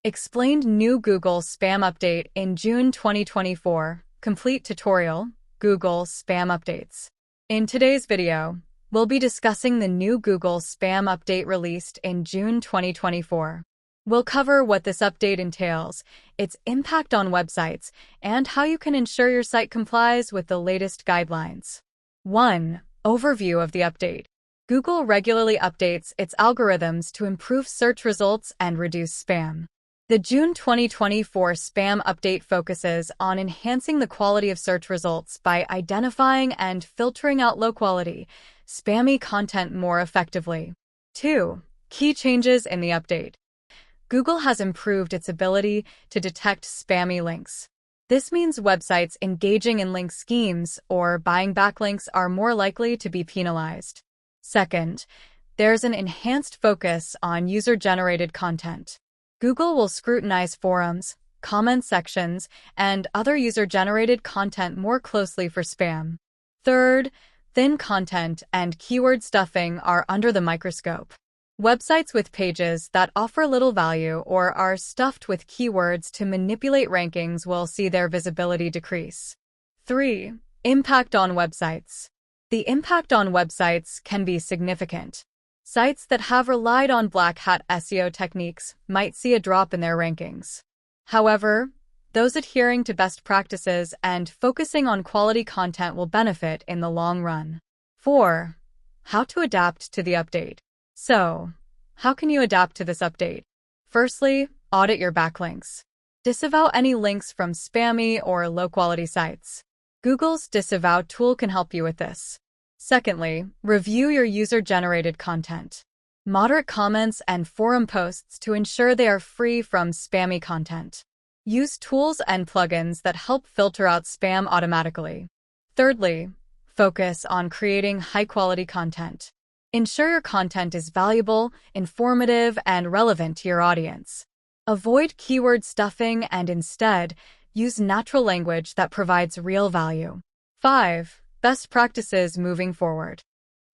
Explained new Google Spam Update in June 2024. Complete tutorial, Google Spam Updates. In today's video, we'll be discussing the new Google Spam Update released in June 2024. We'll cover what this update entails, its impact on websites, and how you can ensure your site complies with the latest guidelines. 1. Overview of the update. Google regularly updates its algorithms to improve search results and reduce spam. The June 2024 Spam Update focuses on enhancing the quality of search results by identifying and filtering out low-quality, spammy content more effectively. 2. Key changes in the update. Google has improved its ability to detect spammy links. This means websites engaging in link schemes or buying backlinks are more likely to be penalized. Second, there's an enhanced focus on user-generated content. Google will scrutinize forums, comment sections, and other user-generated content more closely for spam. Third, thin content and keyword stuffing are under the microscope. Websites with pages that offer little value or are stuffed with keywords to manipulate rankings will see their visibility decrease. 3. Impact on websites. The impact on websites can be significant. Sites that have relied on black hat SEO techniques might see a drop in their rankings. However, those adhering to best practices and focusing on quality content will benefit in the long run. 4. How to adapt to the update. So, how can you adapt to this update? Firstly, audit your backlinks. Disavow any links from spammy or low-quality sites. Google's Disavow tool can help you with this. Secondly, review your user-generated content. Moderate comments and forum posts to ensure they are free from spammy content. Use tools and plugins that help filter out spam automatically. Thirdly, focus on creating high-quality content. Ensure your content is valuable, informative, and relevant to your audience. Avoid keyword stuffing and instead, use natural language that provides real value. 5. Best practices moving forward.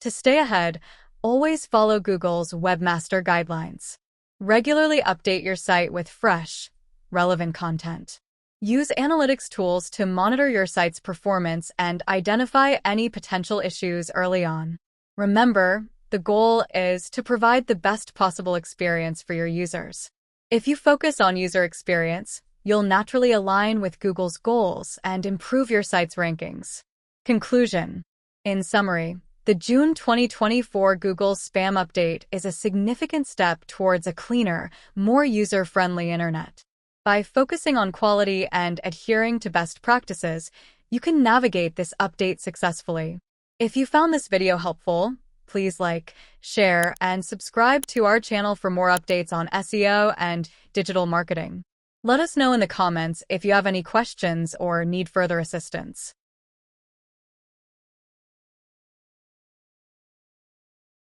To stay ahead, always follow Google's Webmaster Guidelines. Regularly update your site with fresh, relevant content. Use analytics tools to monitor your site's performance and identify any potential issues early on. Remember, the goal is to provide the best possible experience for your users. If you focus on user experience, you'll naturally align with Google's goals and improve your site's rankings. Conclusion. In summary, the June 2024 Google Spam Update is a significant step towards a cleaner, more user-friendly internet. By focusing on quality and adhering to best practices, you can navigate this update successfully. If you found this video helpful, please like, share, and subscribe to our channel for more updates on SEO and digital marketing. Let us know in the comments if you have any questions or need further assistance.